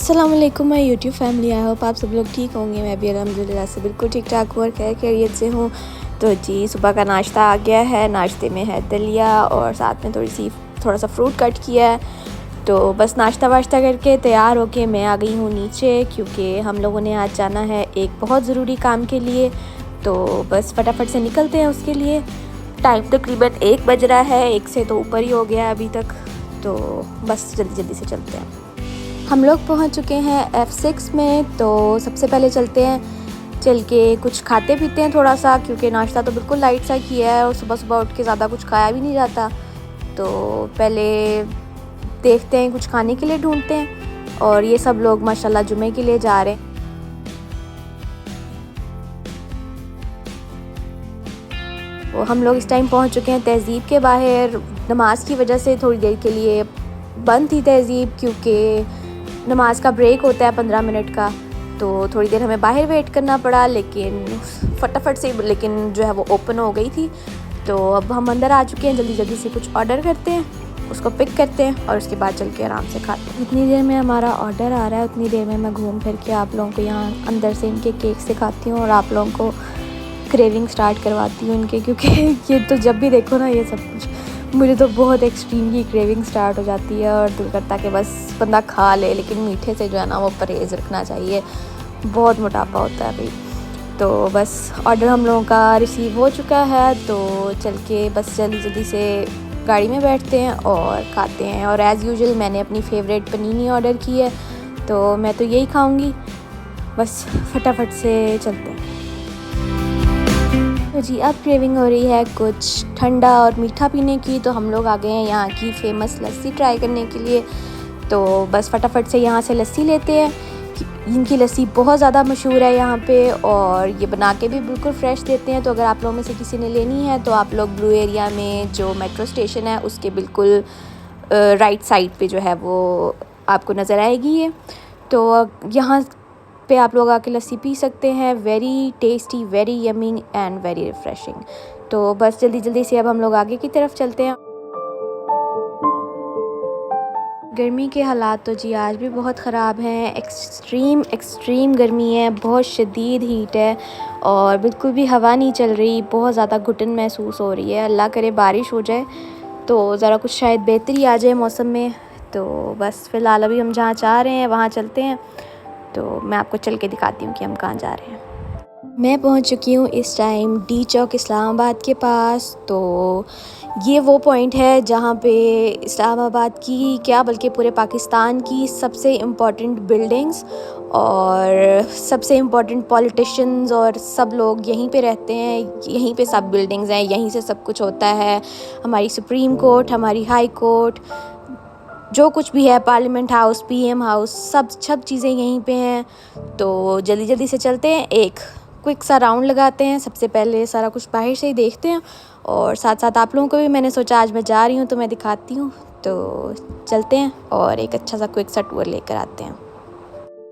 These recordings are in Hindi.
अस्सलाम वालेकुम my YouTube family. I hope आप सब लोग ठीक होंगे। मैं भी अल्हम्दुलिल्लाह से बिल्कुल ठीक ठाक हूँ और खैरियत से हूँ। तो जी सुबह का नाश्ता आ गया है। नाश्ते में है दलिया और साथ में थोड़ा सा फ्रूट कट किया है। तो बस नाश्ता वाश्ता करके तैयार होके मैं आ गई हूँ नीचे, क्योंकि हम लोगों ने आज जाना है एक बहुत ज़रूरी काम के लिए। तो बस फटाफट से निकलते हैं उसके लिए। टाइम तकरीबन 1 बज रहा है, 1 से तो ऊपर ही हो गया है अभी तक। तो बस जल्दी जल्दी से चलते हैं। हम लोग पहुंच चुके हैं F6 में। तो सबसे पहले चलते हैं, चल के कुछ खाते पीते हैं थोड़ा सा, क्योंकि नाश्ता तो बिल्कुल लाइट सा किया है और सुबह सुबह उठ के ज़्यादा कुछ खाया भी नहीं जाता। तो पहले देखते हैं, कुछ खाने के लिए ढूंढते हैं। और ये सब लोग माशाल्लाह जुमे के लिए जा रहे हैं। तो हम लोग इस टाइम पहुंच चुके हैं तहज़ीब के बाहर। नमाज की वजह से थोड़ी देर के लिए बंद थी तहज़ीब, क्योंकि नमाज का ब्रेक होता है 15 मिनट का। तो थोड़ी देर हमें बाहर वेट करना पड़ा, लेकिन फटाफट से जो है वो ओपन हो गई थी। तो अब हम अंदर आ चुके हैं। जल्दी जल्दी से कुछ ऑर्डर करते हैं, उसको पिक करते हैं और उसके बाद चल के आराम से खाते हैं। जितनी देर में हमारा ऑर्डर आ रहा है उतनी देर में मैं घूम फिर के आप लोगों को यहाँ अंदर से इनके केक सिखाती हूँ और आप लोगों को क्रेविंग स्टार्ट करवाती हूँ इनके, क्योंकि ये तो जब भी देखो ना ये सब कुछ, मुझे तो बहुत एक्सट्रीम की क्रेविंग स्टार्ट हो जाती है और दिल करता कि बस बंदा खा ले। लेकिन मीठे से जो है ना वो परहेज़ रखना चाहिए, बहुत मोटापा होता है भाई। तो बस ऑर्डर हम लोगों का रिसीव हो चुका है। तो चल के बस जल्दी जल्दी से गाड़ी में बैठते हैं और खाते हैं। और एज़ यूजुअल मैंने अपनी फ़ेवरेट पनीनी ऑर्डर की है, तो मैं तो यही खाऊँगी। बस फटाफट से चलते हैं। तो जी अब क्रेविंग हो रही है कुछ ठंडा और मीठा पीने की। तो हम लोग आ गए हैं यहाँ की फ़ेमस लस्सी ट्राई करने के लिए। तो बस फटाफट से यहाँ से लस्सी लेते हैं। इनकी लस्सी बहुत ज़्यादा मशहूर है यहाँ पे और ये बना के भी बिल्कुल फ़्रेश देते हैं। तो अगर आप लोगों में से किसी ने लेनी है तो आप लोग ब्लू एरिया में जो मेट्रो स्टेशन है उसके बिल्कुल राइट साइड पे जो है वो आपको नज़र आएगी ये। तो यहाँ पे आप लोग आके लस्सी पी सकते हैं। Very tasty, very yummy and very refreshing. तो बस जल्दी जल्दी से अब हम लोग आगे की तरफ चलते हैं। गर्मी के हालात तो जी आज भी बहुत ख़राब हैं। एक्सट्रीम गर्मी है, बहुत शदीद हीट है और बिल्कुल भी हवा नहीं चल रही। बहुत ज़्यादा घुटन महसूस हो रही है। अल्लाह करे बारिश हो जाए तो ज़रा कुछ शायद बेहतरी आ जाए मौसम में। तो बस फ़िलहाल अभी हम जहाँ चाह रहे हैं वहाँ चलते हैं। तो मैं आपको चल के दिखाती हूँ कि हम कहाँ जा रहे हैं। मैं पहुँच चुकी हूँ इस टाइम डी चौक इस्लामाबाद के पास। तो ये वो पॉइंट है जहाँ पे इस्लामाबाद की क्या बल्कि पूरे पाकिस्तान की सबसे इम्पॉर्टेंट बिल्डिंग्स और सबसे इम्पॉर्टेंट पॉलिटिशियंस और सब लोग यहीं पे रहते हैं। यहीं पे सब बिल्डिंग्स हैं, यहीं से सब कुछ होता है। हमारी सुप्रीम कोर्ट, हमारी हाई कोर्ट, जो कुछ भी है, पार्लियामेंट हाउस, पीएम हाउस, सब चीज़ें यहीं पे हैं। तो जल्दी जल्दी से चलते हैं, एक क्विक सा राउंड लगाते हैं। सबसे पहले सारा कुछ बाहर से ही देखते हैं और साथ साथ आप लोगों को भी मैंने सोचा आज मैं जा रही हूँ तो मैं दिखाती हूँ। तो चलते हैं और एक अच्छा सा क्विक सा टूर लेकर आते हैं।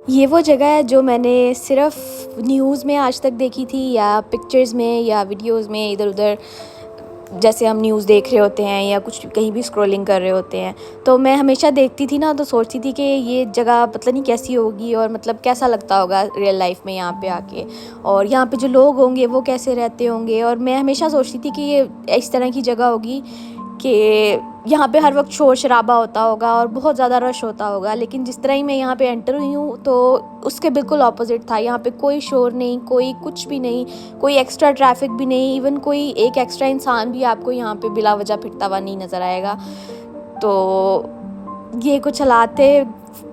ये वो जगह है जो मैंने सिर्फ न्यूज़ में आज तक देखी थी या पिक्चर्स में या वीडियोज़ में, इधर उधर जैसे हम न्यूज़ देख रहे होते हैं या कुछ कहीं भी स्क्रॉलिंग कर रहे होते हैं। तो मैं हमेशा देखती थी ना, तो सोचती थी कि ये जगह पता नहीं कैसी होगी और मतलब कैसा लगता होगा रियल लाइफ में यहाँ पे आके, और यहाँ पे जो लोग होंगे वो कैसे रहते होंगे। और मैं हमेशा सोचती थी कि ये इस तरह की जगह होगी कि यहाँ पे हर वक्त शोर शराबा होता होगा और बहुत ज़्यादा रश होता होगा। लेकिन जिस तरह ही मैं यहाँ पे एंटर हुई हूँ तो उसके बिल्कुल ऑपोजिट था। यहाँ पे कोई शोर नहीं, कोई कुछ भी नहीं, कोई एक्स्ट्रा ट्रैफिक भी नहीं, इवन कोई एक एक्स्ट्रा इंसान भी आपको यहाँ पे बिला वजह फिरता हुआ नहीं नज़र आएगा। तो ये कुछ हालात थे।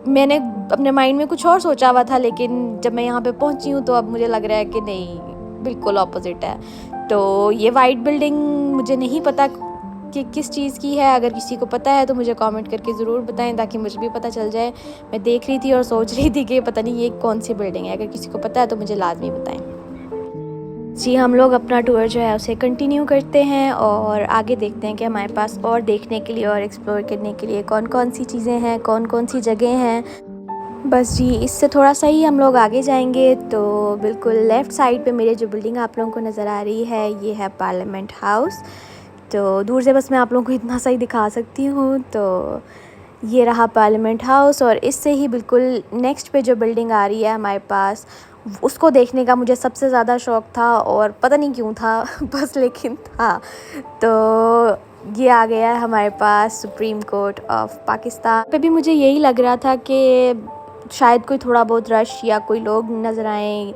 मैंने अपने माइंड में कुछ और सोचा हुआ था, लेकिन जब मैं यहाँ पे पहुँची हूँ तो अब मुझे लग रहा है कि नहीं, बिल्कुल ऑपोजिट है। तो ये वाइट बिल्डिंग मुझे नहीं पता कि किस चीज़ की है। अगर किसी को पता है तो मुझे कमेंट करके ज़रूर बताएं ताकि मुझे भी पता चल जाए। मैं देख रही थी और सोच रही थी कि पता नहीं ये कौन सी बिल्डिंग है। अगर किसी को पता है तो मुझे लाजमी बताएं। जी हम लोग अपना टूर जो है उसे कंटिन्यू करते हैं और आगे देखते हैं कि हमारे पास और देखने के लिए और एक्सप्लोर करने के लिए कौन कौन सी चीज़ें हैं, कौन कौन सी जगह हैं। बस जी इससे थोड़ा सा ही हम लोग आगे जाएंगे तो बिल्कुल लेफ़्ट साइड पे मेरे जो बिल्डिंग आप लोगों को नज़र आ रही है ये है पार्लियामेंट हाउस। तो दूर से बस मैं आप लोगों को इतना सा ही दिखा सकती हूँ। तो ये रहा पार्लियामेंट हाउस और इससे ही बिल्कुल नेक्स्ट पे जो बिल्डिंग आ रही है हमारे पास, उसको देखने का मुझे सबसे ज़्यादा शौक़ था और पता नहीं क्यों था बस लेकिन था। तो ये आ गया है हमारे पास सुप्रीम कोर्ट ऑफ पाकिस्तान पे भी मुझे यही लग रहा था कि शायद कोई थोड़ा बहुत रश या कोई लोग नज़र आएँ,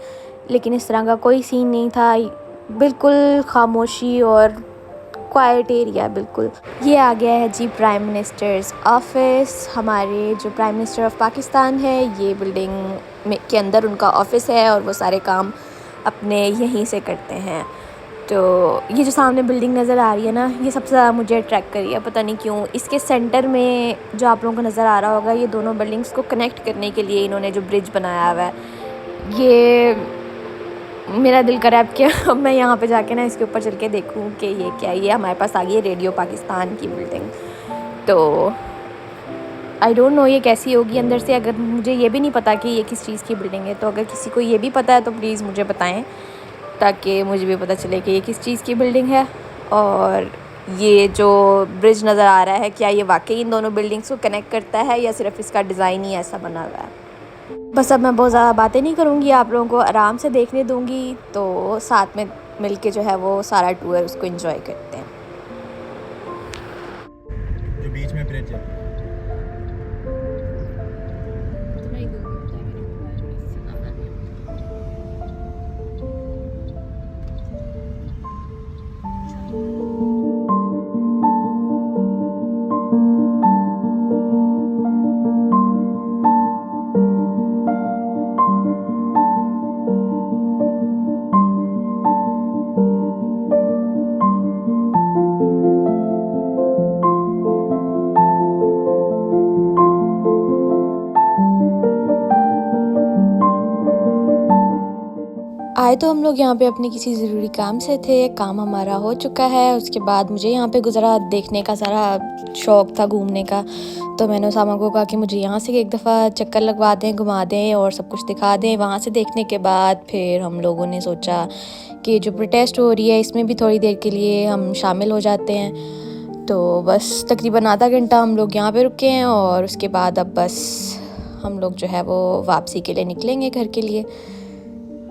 लेकिन इस तरह का कोई सीन नहीं था। बिल्कुल खामोशी और क्वाइट एरिया बिल्कुल। ये आ गया है जी प्राइम मिनिस्टर्स ऑफिस। हमारे जो प्राइम मिनिस्टर ऑफ पाकिस्तान है, ये बिल्डिंग में के अंदर उनका ऑफिस है और वो सारे काम अपने यहीं से करते हैं। तो ये जो सामने बिल्डिंग नज़र आ रही है ना, ये सबसे ज़्यादा मुझे अट्रैक्ट करी है, पता नहीं क्यों। इसके सेंटर में जो आप लोगों को नज़र आ रहा होगा, ये दोनों बिल्डिंग्स को कनेक्ट करने के लिए इन्होंने जो ब्रिज बनाया हुआ है, ये मेरा दिल कर रहा है कि अब मैं यहाँ पे जाके ना इसके ऊपर चल के देखूँ कि ये क्या है। ये हमारे पास आ गई है रेडियो पाकिस्तान की बिल्डिंग। तो आई डोंट नो ये कैसी होगी अंदर से। अगर मुझे ये भी नहीं पता कि ये किस चीज़ की बिल्डिंग है, तो अगर किसी को ये भी पता है तो प्लीज़ मुझे बताएं, ताकि मुझे भी पता चले कि ये किस चीज़ की बिल्डिंग है। और ये जो ब्रिज नज़र आ रहा है, क्या ये वाकई इन दोनों बिल्डिंग्स को कनेक्ट करता है या सिर्फ इसका डिज़ाइन ही ऐसा बना हुआ है। बस अब मैं बहुत ज़्यादा बातें नहीं करूँगी, आप लोगों को आराम से देखने दूँगी। तो साथ में मिल के जो है वो सारा टूर उसको एंजॉय करते हैं। जो बीच में ब्रिज है। आए तो हम लोग यहाँ पे अपने किसी ज़रूरी काम से थे, काम हमारा हो चुका है। उसके बाद मुझे यहाँ पे गुज़रा देखने का सारा शौक़ था, घूमने का। तो मैंने उसामा को कहा कि मुझे यहाँ से एक दफ़ा चक्कर लगवा दें, घुमा दें और सब कुछ दिखा दें। वहाँ से देखने के बाद फिर हम लोगों ने सोचा कि जो प्रोटेस्ट हो रही है इसमें भी थोड़ी देर के लिए हम शामिल हो जाते हैं। तो बस तकरीबन आधा घंटा हम लोग यहाँ पर रुके हैं और उसके बाद अब बस हम लोग जो है वो वापसी के लिए निकलेंगे घर के लिए,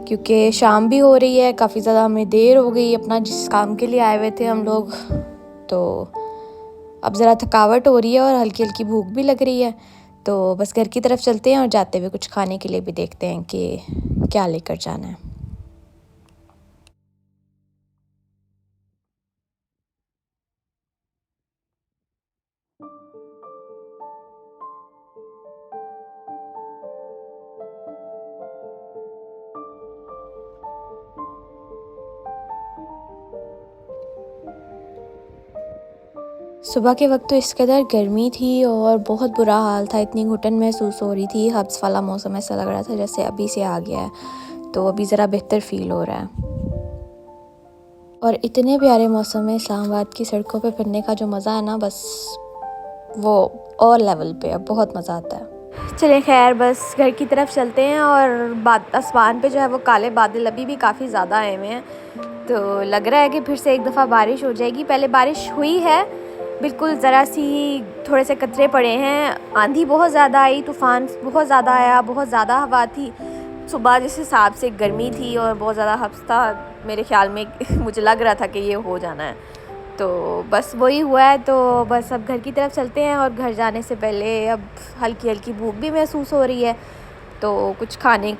क्योंकि शाम भी हो रही है, काफ़ी ज़्यादा हमें देर हो गई अपना जिस काम के लिए आए हुए थे हम लोग। तो अब ज़रा थकावट हो रही है और हल्की हल्की भूख भी लग रही है। तो बस घर की तरफ चलते हैं और जाते हुए कुछ खाने के लिए भी देखते हैं कि क्या लेकर जाना है। सुबह के वक्त तो इस कदर गर्मी थी और बहुत बुरा हाल था, इतनी घुटन महसूस हो रही थी। हब्स वाला मौसम ऐसा लग रहा था जैसे अभी से आ गया है, तो अभी ज़रा बेहतर फ़ील हो रहा है। और इतने प्यारे मौसम में इस्लामाबाद की सड़कों पे फिरने का जो मज़ा है ना, बस वो और लेवल पे है, बहुत मज़ा आता है। चलें खैर, बस घर की तरफ चलते हैं। और आसमान पे जो है वो काले बादल अभी भी काफ़ी ज़्यादा आए हुए हैं, तो लग रहा है कि फिर से एक दफ़ा बारिश हो जाएगी। पहले बारिश हुई है, बिल्कुल ज़रा सी थोड़े से कतरे पड़े हैं। आंधी बहुत ज़्यादा आई, तूफ़ान बहुत ज़्यादा आया, बहुत ज़्यादा हवा थी। सुबह जिस हिसाब से गर्मी थी और बहुत ज़्यादा हब्स था, मेरे ख़्याल में मुझे लग रहा था कि ये हो जाना है। तो बस वही हुआ है। तो बस अब घर की तरफ चलते हैं और घर जाने से पहले अब हल्की हल्की भूख भी महसूस हो रही है, तो कुछ खाने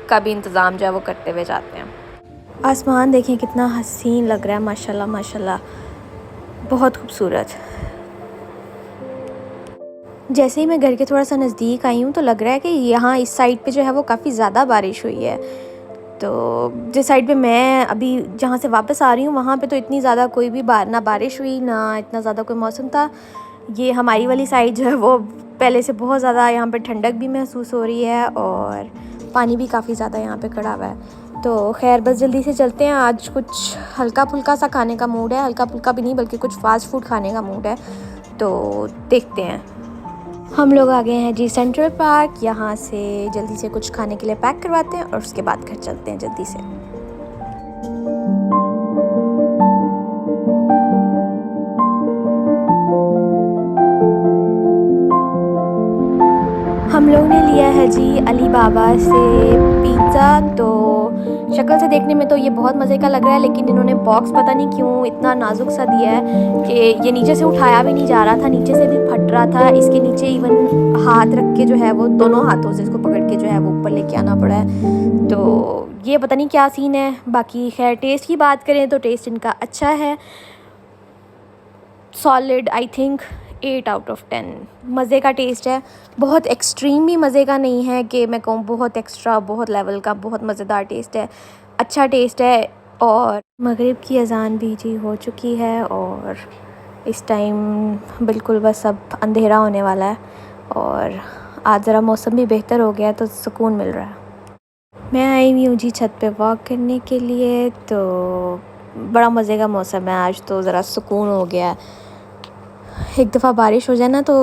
का भी इंतज़ाम जो है वो करते हुए जाते हैं। आसमान देखें कितना हसीन लग रहा है, माशाल्लाह माशाल्लाह, बहुत खूबसूरत। जैसे ही मैं घर के थोड़ा सा नज़दीक आई हूँ तो लग रहा है कि यहाँ इस साइड पे जो है वो काफ़ी ज़्यादा बारिश हुई है। तो जिस साइड पे मैं अभी जहाँ से वापस आ रही हूँ वहाँ पे तो इतनी ज़्यादा कोई भी ना बारिश हुई, ना इतना ज़्यादा कोई मौसम था। ये हमारी वाली साइड जो है वो पहले से बहुत ज़्यादा यहाँ पे ठंडक भी महसूस हो रही है और पानी भी काफ़ी ज़्यादा यहाँ पे खड़ा हुआ है। तो खैर बस जल्दी से चलते हैं। आज कुछ हल्का फुल्का सा खाने का मूड है, हल्का फुल्का भी नहीं बल्कि कुछ फ़ास्ट फूड खाने का मूड है, तो देखते हैं। हम लोग आ गए हैं जी सेंट्रल पार्क। यहाँ से जल्दी से कुछ खाने के लिए पैक करवाते हैं और उसके बाद घर चलते हैं जल्दी से। है जी अली बाबा से पिज़्ज़ा। तो शक्ल से देखने में तो ये बहुत मज़े का लग रहा है, लेकिन इन्होंने बॉक्स पता नहीं क्यों इतना नाजुक सा दिया है कि ये नीचे से उठाया भी नहीं जा रहा था, नीचे से भी फट रहा था। इसके नीचे इवन हाथ रख के जो है वो दोनों हाथों से इसको पकड़ के जो है वो ऊपर लेके आना पड़ा है। तो ये पता नहीं क्या सीन है। बाकी खैर टेस्ट की बात करें तो टेस्ट इनका अच्छा है, solid I think 8 out of 10। मज़े का टेस्ट है, बहुत एक्सट्रीम भी मज़े का नहीं है कि मैं कहूँ बहुत एक्स्ट्रा, बहुत लेवल का, बहुत मज़ेदार टेस्ट है, अच्छा टेस्ट है। और मगरिब की अज़ान भी जी हो चुकी है और इस टाइम बिल्कुल बस अब अंधेरा होने वाला है और आज ज़रा मौसम भी बेहतर हो गया तो सुकून मिल रहा है। मैं आई हुई हूँ जी छत पे वॉक करने के लिए, तो बड़ा मज़े का मौसम है आज, तो ज़रा सुकून हो गया है। एक दफ़ा बारिश हो जाए ना तो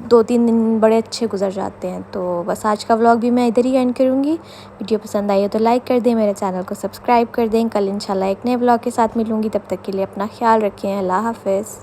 2-3 दिन बड़े अच्छे गुजर जाते हैं। तो बस आज का व्लॉग भी मैं इधर ही एंड करूँगी। वीडियो पसंद आई हो तो लाइक कर दें, मेरे चैनल को सब्सक्राइब कर दें। कल इंशाल्लाह एक नए व्लॉग के साथ मिलूँगी, तब तक के लिए अपना ख्याल रखें। अल्लाह हाफ़िज़।